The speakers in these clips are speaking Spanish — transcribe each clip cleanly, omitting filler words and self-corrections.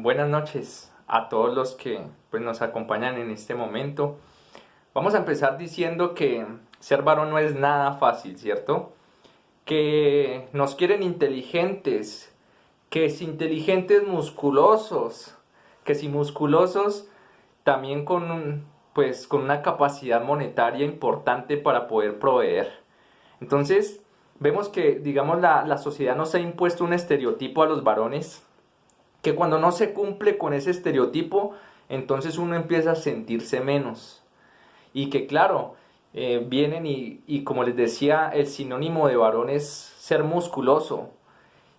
Buenas noches a todos los que nos acompañan en este momento. Vamos a empezar diciendo que ser varón no es nada fácil, ¿cierto? Que nos quieren inteligentes, que si inteligentes musculosos, que si musculosos también con una capacidad monetaria importante para poder proveer. Entonces, vemos que, digamos, la sociedad nos ha impuesto un estereotipo a los varones que cuando no se cumple con ese estereotipo, entonces uno empieza a sentirse menos. Y que claro, vienen y como les decía, el sinónimo de varón es ser musculoso.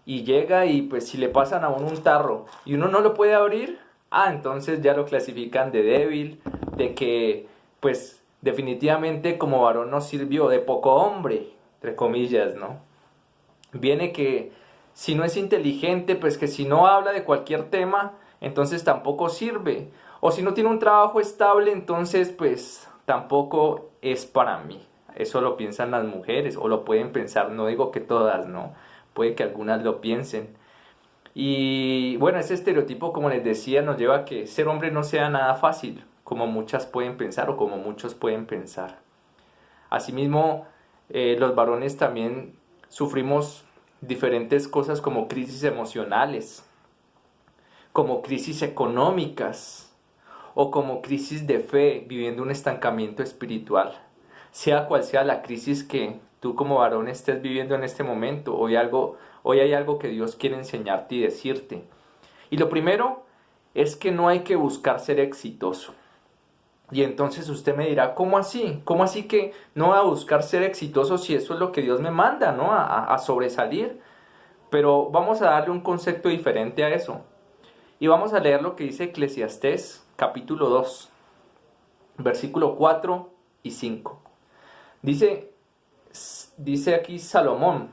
Y llega y pues si le pasan a uno un tarro y uno no lo puede abrir, entonces ya lo clasifican de débil, de que pues definitivamente como varón no sirvió, de poco hombre, entre comillas, ¿no? Viene que si no es inteligente, pues que si no habla de cualquier tema, entonces tampoco sirve. O si no tiene un trabajo estable, entonces pues tampoco es para mí. Eso lo piensan las mujeres o lo pueden pensar, no digo que todas, no. Puede que algunas lo piensen. Y bueno, ese estereotipo, como les decía, nos lleva a que ser hombre no sea nada fácil, como muchas pueden pensar o como muchos pueden pensar. Asimismo, los varones también sufrimos diferentes cosas como crisis emocionales, como crisis económicas o como crisis de fe, viviendo un estancamiento espiritual. Sea cual sea la crisis que tú como varón estés viviendo en este momento, hoy hay algo que Dios quiere enseñarte y decirte. Y lo primero es que no hay que buscar ser exitoso. Y entonces usted me dirá, ¿cómo así? ¿Cómo así que no voy a buscar ser exitoso si eso es lo que Dios me manda, ¿no? A sobresalir. Pero vamos a darle un concepto diferente a eso. Y vamos a leer lo que dice Eclesiastés, capítulo 2, versículo 4 y 5. Dice, dice aquí Salomón: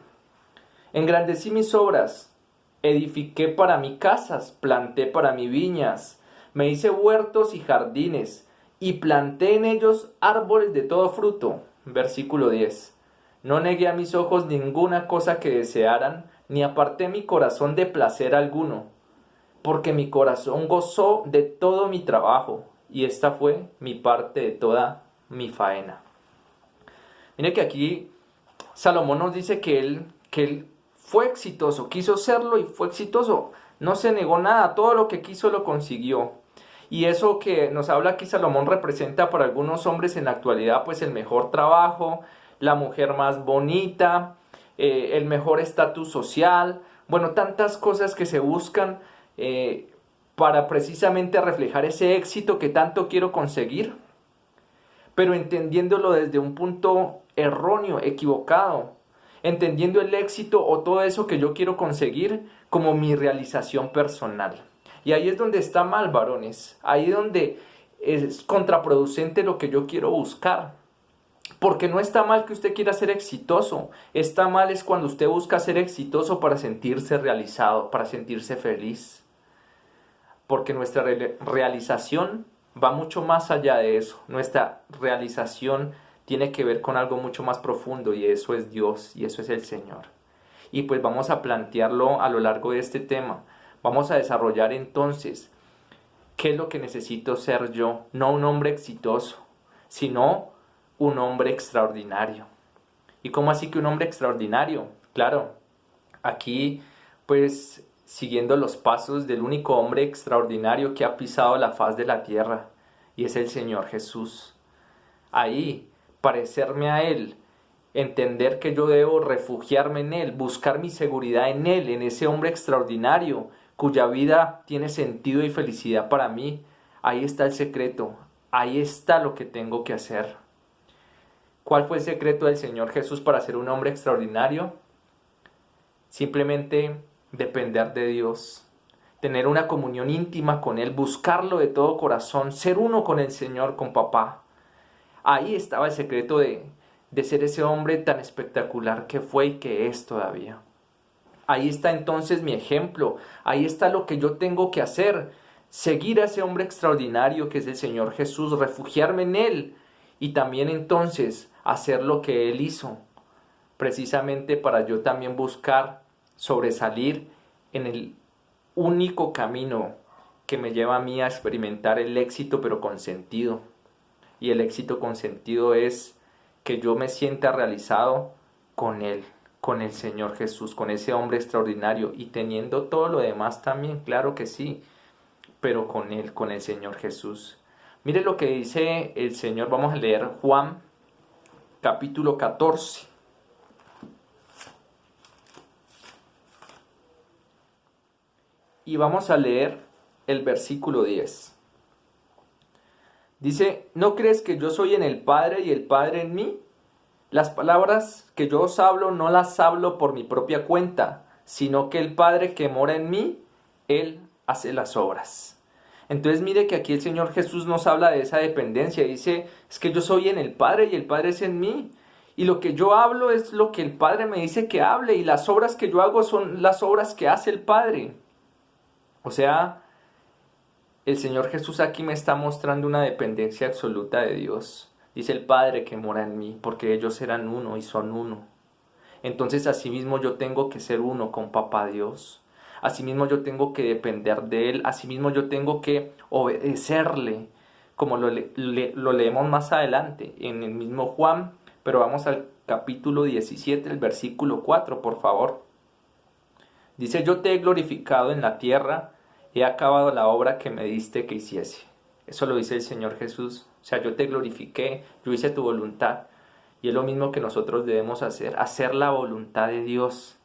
engrandecí mis obras, edifiqué para mí casas, planté para mí viñas, me hice huertos y jardines, y planté en ellos árboles de todo fruto. Versículo 10. No negué a mis ojos ninguna cosa que desearan, ni aparté mi corazón de placer alguno, porque mi corazón gozó de todo mi trabajo, y esta fue mi parte de toda mi faena. Mire que aquí Salomón nos dice que él fue exitoso, quiso serlo y fue exitoso. No se negó nada, todo lo que quiso lo consiguió. Y eso que nos habla aquí Salomón representa para algunos hombres en la actualidad pues el mejor trabajo, la mujer más bonita, el mejor estatus social, bueno, tantas cosas que se buscan para precisamente reflejar ese éxito que tanto quiero conseguir, pero entendiéndolo desde un punto erróneo, equivocado, entendiendo el éxito o todo eso que yo quiero conseguir como mi realización personal. Y ahí es donde está mal, varones, ahí es donde es contraproducente lo que yo quiero buscar. Porque no está mal que usted quiera ser exitoso, está mal es cuando usted busca ser exitoso para sentirse realizado, para sentirse feliz. Porque nuestra realización va mucho más allá de eso. Nuestra realización tiene que ver con algo mucho más profundo y eso es Dios y eso es el Señor. Y pues vamos a plantearlo a lo largo de este tema. Vamos a desarrollar entonces qué es lo que necesito ser yo, no un hombre exitoso, sino un hombre extraordinario. ¿Y cómo así que un hombre extraordinario? Claro, aquí pues siguiendo los pasos del único hombre extraordinario que ha pisado la faz de la tierra, y es el Señor Jesús. Ahí, parecerme a Él, entender que yo debo refugiarme en Él, buscar mi seguridad en Él, en ese hombre extraordinario, cuya vida tiene sentido y felicidad para mí. Ahí está el secreto, ahí está lo que tengo que hacer. ¿Cuál fue el secreto del Señor Jesús para ser un hombre extraordinario? Simplemente depender de Dios, tener una comunión íntima con Él, buscarlo de todo corazón, ser uno con el Señor, con papá. Ahí estaba el secreto de ser ese hombre tan espectacular que fue y que es todavía. Ahí está entonces mi ejemplo, ahí está lo que yo tengo que hacer, seguir a ese hombre extraordinario que es el Señor Jesús, refugiarme en Él y también entonces hacer lo que Él hizo, precisamente para yo también buscar sobresalir en el único camino que me lleva a mí a experimentar el éxito, pero con sentido. Y el éxito con sentido es que yo me sienta realizado con Él, con el Señor Jesús, con ese hombre extraordinario y teniendo todo lo demás también, claro que sí, pero con Él, con el Señor Jesús. Mire lo que dice el Señor, vamos a leer Juan capítulo 14. Y vamos a leer el versículo 10. Dice, ¿no crees que yo soy en el Padre y el Padre en mí? Las palabras que yo os hablo no las hablo por mi propia cuenta, sino que el Padre que mora en mí, Él hace las obras. Entonces mire que aquí el Señor Jesús nos habla de esa dependencia. Dice, es que yo soy en el Padre y el Padre es en mí. Y lo que yo hablo es lo que el Padre me dice que hable. Y las obras que yo hago son las obras que hace el Padre. O sea, el Señor Jesús aquí me está mostrando una dependencia absoluta de Dios. Dice el Padre que mora en mí, porque ellos eran uno y son uno. Entonces asimismo yo tengo que ser uno con Papá Dios. Asimismo yo tengo que depender de Él. Asimismo yo tengo que obedecerle, como lo leemos más adelante en el mismo Juan. Pero vamos al capítulo 17, el versículo 4, por favor. Dice, yo te he glorificado en la tierra, he acabado la obra que me diste que hiciese. Eso lo dice el Señor Jesús. O sea, yo te glorifiqué, yo hice tu voluntad. Y es lo mismo que nosotros debemos hacer la voluntad de Dios.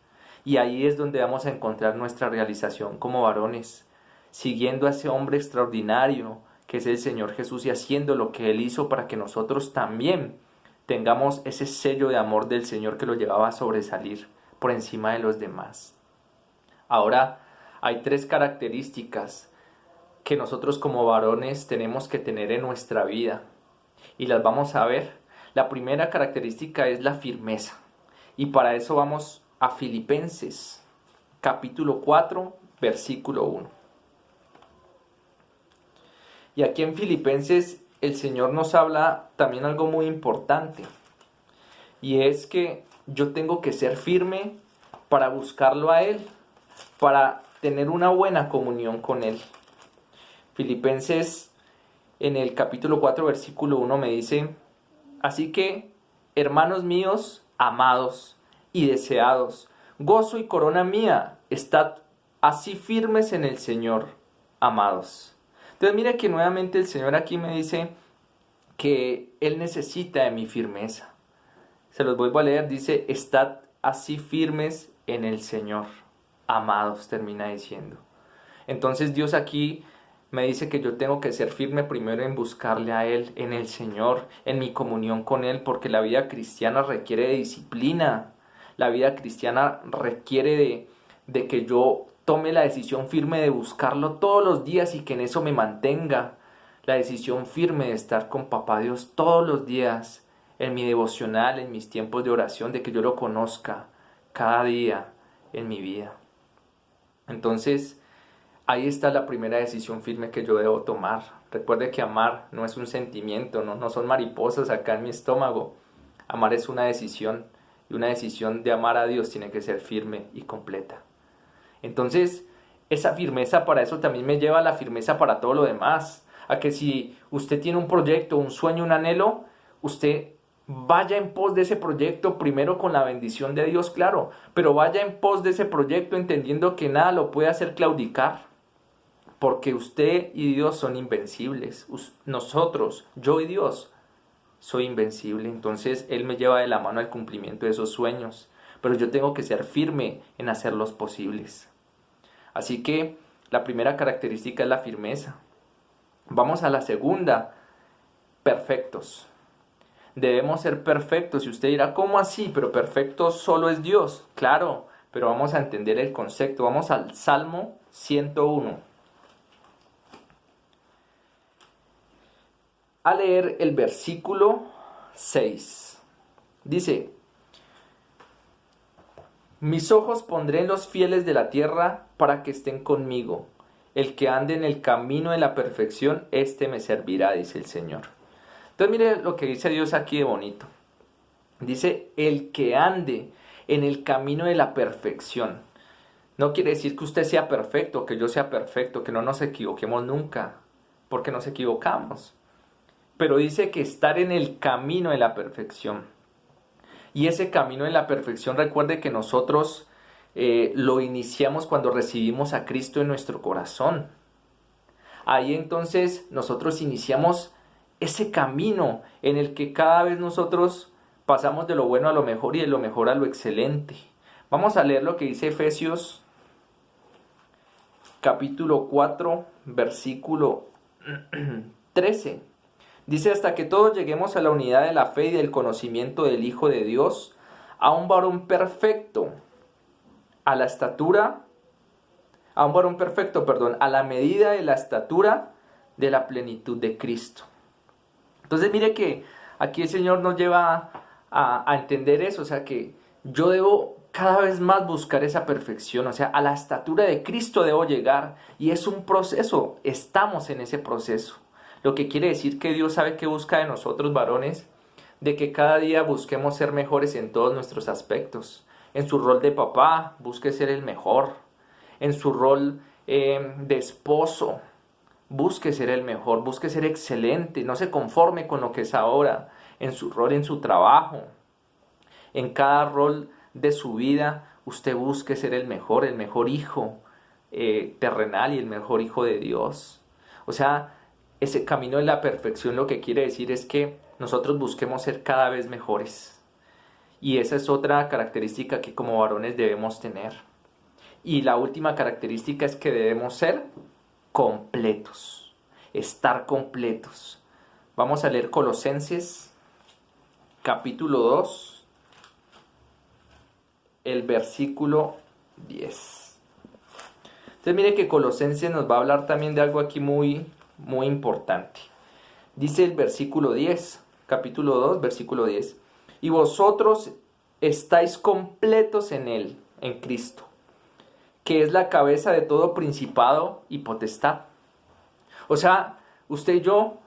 Y ahí es donde vamos a encontrar nuestra realización como varones, siguiendo a ese hombre extraordinario que es el Señor Jesús y haciendo lo que Él hizo para que nosotros también tengamos ese sello de amor del Señor que lo llevaba a sobresalir por encima de los demás. Ahora, hay 3 características que nosotros como varones tenemos que tener en nuestra vida y las vamos a ver. La primera característica es la firmeza y para eso vamos a Filipenses capítulo 4 versículo 1. Y aquí en Filipenses el Señor nos habla también algo muy importante y es que yo tengo que ser firme para buscarlo a Él, para tener una buena comunión con Él. Filipenses en el capítulo 4 versículo 1 me dice, así que, hermanos míos, amados y deseados, gozo y corona mía, estad así firmes en el Señor, amados. Entonces mira que nuevamente el Señor aquí me dice que Él necesita de mi firmeza. Se los vuelvo a leer, dice, estad así firmes en el Señor, amados, termina diciendo. Entonces Dios aquí me dice que yo tengo que ser firme primero en buscarle a Él, en el Señor, en mi comunión con Él, porque la vida cristiana requiere de disciplina. La vida cristiana requiere de que yo tome la decisión firme de buscarlo todos los días y que en eso me mantenga. La decisión firme de estar con Papá Dios todos los días, en mi devocional, en mis tiempos de oración, de que yo lo conozca cada día en mi vida. Entonces, ahí está la primera decisión firme que yo debo tomar. Recuerde que amar no es un sentimiento, no son mariposas acá en mi estómago. Amar es una decisión, y una decisión de amar a Dios tiene que ser firme y completa. Entonces, esa firmeza para eso también me lleva a la firmeza para todo lo demás. A que si usted tiene un proyecto, un sueño, un anhelo, usted vaya en pos de ese proyecto primero con la bendición de Dios, claro, pero vaya en pos de ese proyecto entendiendo que nada lo puede hacer claudicar, porque usted y Dios son invencibles. Nosotros, yo y Dios, soy invencible. Entonces Él me lleva de la mano al cumplimiento de esos sueños, pero yo tengo que ser firme en hacerlos posibles. Así que la primera característica es la firmeza. Vamos a la segunda, perfectos. Debemos ser perfectos. Y usted dirá, ¿cómo así? Pero perfecto solo es Dios. Claro, pero vamos a entender el concepto. Vamos al Salmo 101. A leer el versículo 6. Dice, mis ojos pondré en los fieles de la tierra para que estén conmigo. El que ande en el camino de la perfección, éste me servirá, dice el Señor. Entonces mire lo que dice Dios aquí de bonito. Dice, el que ande en el camino de la perfección. No quiere decir que usted sea perfecto, que yo sea perfecto, que no nos equivoquemos nunca, porque nos equivocamos. Pero dice que estar en el camino de la perfección. Y ese camino de la perfección, recuerde que nosotros lo iniciamos cuando recibimos a Cristo en nuestro corazón. Ahí entonces nosotros iniciamos ese camino en el que cada vez nosotros pasamos de lo bueno a lo mejor y de lo mejor a lo excelente. Vamos a leer lo que dice Efesios capítulo 4, versículo 13. Dice: hasta que todos lleguemos a la unidad de la fe y del conocimiento del Hijo de Dios, a un varón perfecto, a la estatura, a un varón perfecto, perdón, a la medida de la estatura de la plenitud de Cristo. Entonces mire que aquí el Señor nos lleva a entender eso, o sea que yo debo cada vez más buscar esa perfección, o sea, a la estatura de Cristo debo llegar, y es un proceso, estamos en ese proceso. Lo que quiere decir que Dios sabe que busca de nosotros, varones, de que cada día busquemos ser mejores en todos nuestros aspectos. En su rol de papá, busque ser el mejor. En su rol de esposo, busque ser el mejor, busque ser excelente, no se conforme con lo que es ahora. En su rol, en su trabajo, en cada rol de su vida, usted busque ser el mejor hijo terrenal y el mejor hijo de Dios. O sea, ese camino de la perfección lo que quiere decir es que nosotros busquemos ser cada vez mejores. Y esa es otra característica que como varones debemos tener. Y la última característica es que debemos ser completos, estar completos. Vamos a leer Colosenses capítulo 2, el versículo 10. Entonces mire que Colosenses nos va a hablar también de algo aquí muy importante. Dice el versículo 10, capítulo 2, versículo 10. Y vosotros estáis completos en Él, en Cristo, que es la cabeza de todo principado y potestad. O sea, usted y yo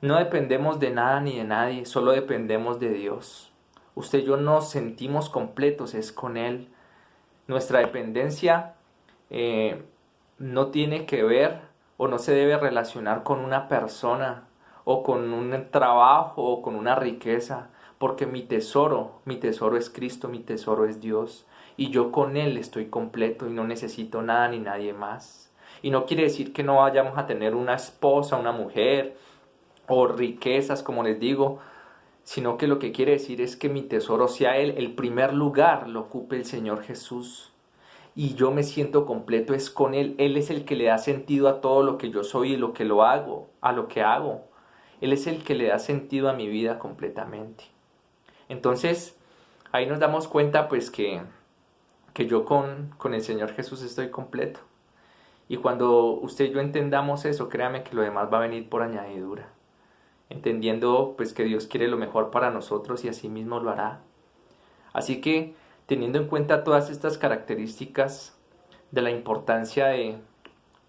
no dependemos de nada ni de nadie, solo dependemos de Dios. Usted y yo nos sentimos completos, es con Él. Nuestra dependencia no tiene que ver o no se debe relacionar con una persona o con un trabajo o con una riqueza, porque mi tesoro es Cristo, mi tesoro es Dios, y yo con Él estoy completo y no necesito nada ni nadie más. Y no quiere decir que no vayamos a tener una esposa, una mujer o riquezas, como les digo, sino que lo que quiere decir es que mi tesoro sea Él, el primer lugar lo ocupe el Señor Jesús. Y yo me siento completo es con Él. Él es el que le da sentido a todo lo que yo soy y lo que lo hago, a lo que hago. Él es el que le da sentido a mi vida completamente. Entonces, ahí nos damos cuenta pues que yo con el Señor Jesús estoy completo. Y cuando usted y yo entendamos eso, créame que lo demás va a venir por añadidura. Entendiendo pues que Dios quiere lo mejor para nosotros y así mismo lo hará. Así que, teniendo en cuenta todas estas características de la importancia de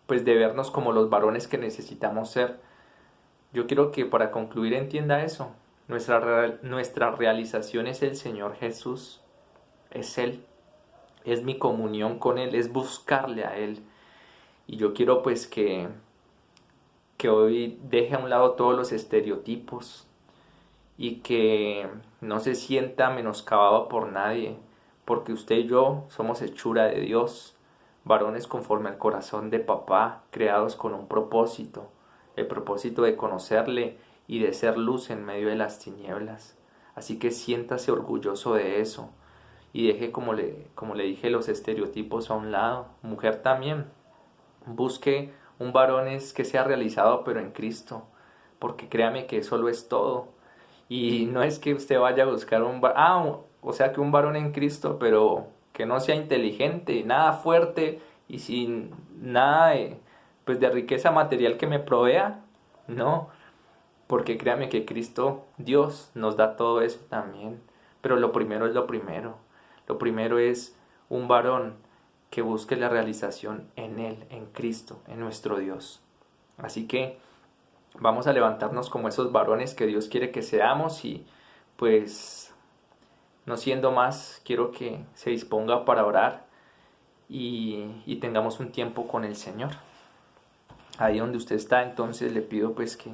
vernos como los varones que necesitamos ser, yo quiero que para concluir entienda eso. Nuestra realización es el Señor Jesús, es Él, es mi comunión con Él, es buscarle a Él. Y yo quiero pues que hoy deje a un lado todos los estereotipos y que no se sienta menoscabado por nadie, porque usted y yo somos hechura de Dios, varones conforme al corazón de papá, creados con un propósito, el propósito de conocerle y de ser luz en medio de las tinieblas. Así que siéntase orgulloso de eso y deje, como le dije, los estereotipos a un lado. Mujer también, busque un varón que sea realizado pero en Cristo, porque créame que eso lo es todo. Y no es que usted vaya a buscar o sea que un varón en Cristo, pero que no sea inteligente, nada fuerte y sin nada de riqueza material que me provea. No, porque créame que Cristo, Dios, nos da todo eso también. Pero lo primero es lo primero. Lo primero es un varón que busque la realización en Él, en Cristo, en nuestro Dios. Así que vamos a levantarnos como esos varones que Dios quiere que seamos y pues no siendo más, quiero que se disponga para orar y tengamos un tiempo con el Señor. Ahí donde usted está, entonces le pido pues que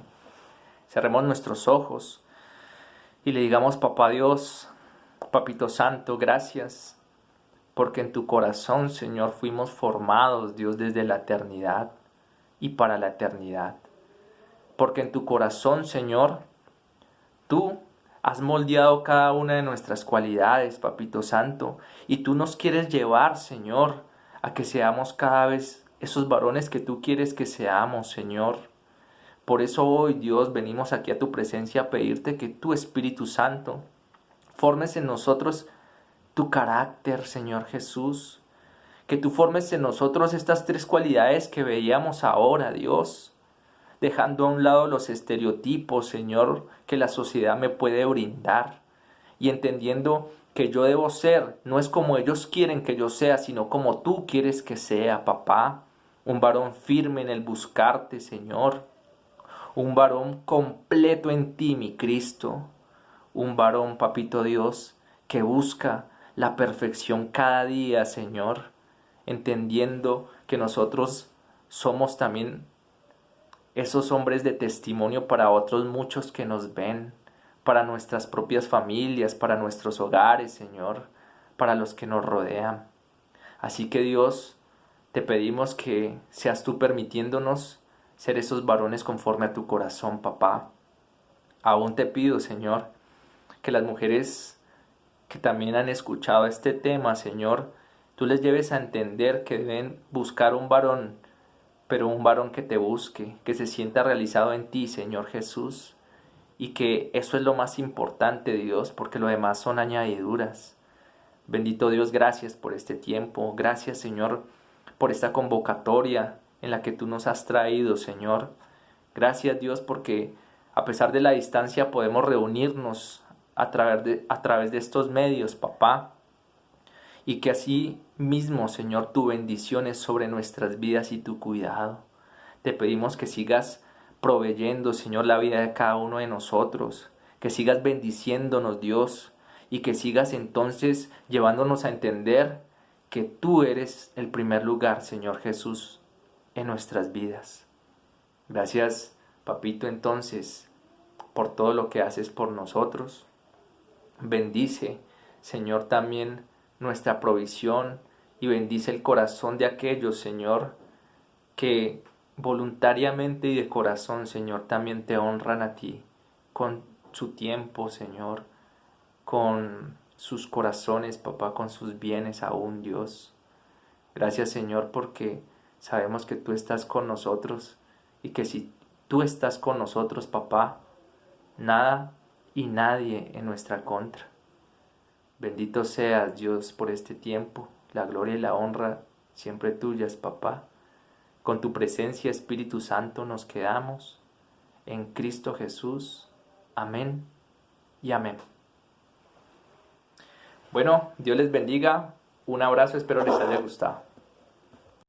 cerremos nuestros ojos y le digamos: Papá Dios, Papito Santo, gracias, porque en tu corazón, Señor, fuimos formados, Dios, desde la eternidad y para la eternidad. Porque en tu corazón, Señor, tú has moldeado cada una de nuestras cualidades, Papito Santo, y tú nos quieres llevar, Señor, a que seamos cada vez esos varones que tú quieres que seamos, Señor. Por eso hoy, Dios, venimos aquí a tu presencia a pedirte que tu Espíritu Santo formes en nosotros tu carácter, Señor Jesús. Que tú formes en nosotros estas tres cualidades que veíamos ahora, Dios. Dejando a un lado los estereotipos, Señor, que la sociedad me puede brindar. Y entendiendo que yo debo ser, no es como ellos quieren que yo sea, sino como tú quieres que sea, papá. Un varón firme en el buscarte, Señor. Un varón completo en ti, mi Cristo. Un varón, papito Dios, que busca la perfección cada día, Señor, entendiendo que nosotros somos también esos hombres de testimonio para otros muchos que nos ven, para nuestras propias familias, para nuestros hogares, Señor, para los que nos rodean. Así que Dios, te pedimos que seas tú permitiéndonos ser esos varones conforme a tu corazón, papá. Aún te pido, Señor, que las mujeres que también han escuchado este tema, Señor, tú les lleves a entender que deben buscar un varón, pero un varón que te busque, que se sienta realizado en ti, Señor Jesús, y que eso es lo más importante, Dios, porque lo demás son añadiduras. Bendito Dios, gracias por este tiempo, gracias, Señor, por esta convocatoria en la que tú nos has traído, Señor. Gracias, Dios, porque a pesar de la distancia podemos reunirnos a través de estos medios, papá, y que así mismo, Señor, tu bendición es sobre nuestras vidas y tu cuidado. Te pedimos que sigas proveyendo, Señor, la vida de cada uno de nosotros, que sigas bendiciéndonos, Dios, y que sigas entonces llevándonos a entender que tú eres el primer lugar, Señor Jesús, en nuestras vidas. Gracias, papito, entonces, por todo lo que haces por nosotros. Bendice, Señor, también nuestra provisión y bendice el corazón de aquellos, Señor, que voluntariamente y de corazón, Señor, también te honran a ti con su tiempo, Señor, con sus corazones, papá, con sus bienes aún, Dios. Gracias, Señor, porque sabemos que tú estás con nosotros y que si tú estás con nosotros, papá, nada y nadie en nuestra contra. Bendito seas, Dios, por este tiempo, la gloria y la honra siempre tuyas, papá. Con tu presencia, Espíritu Santo, nos quedamos en Cristo Jesús. Amén y amén. Bueno, Dios les bendiga. Un abrazo, espero les haya gustado.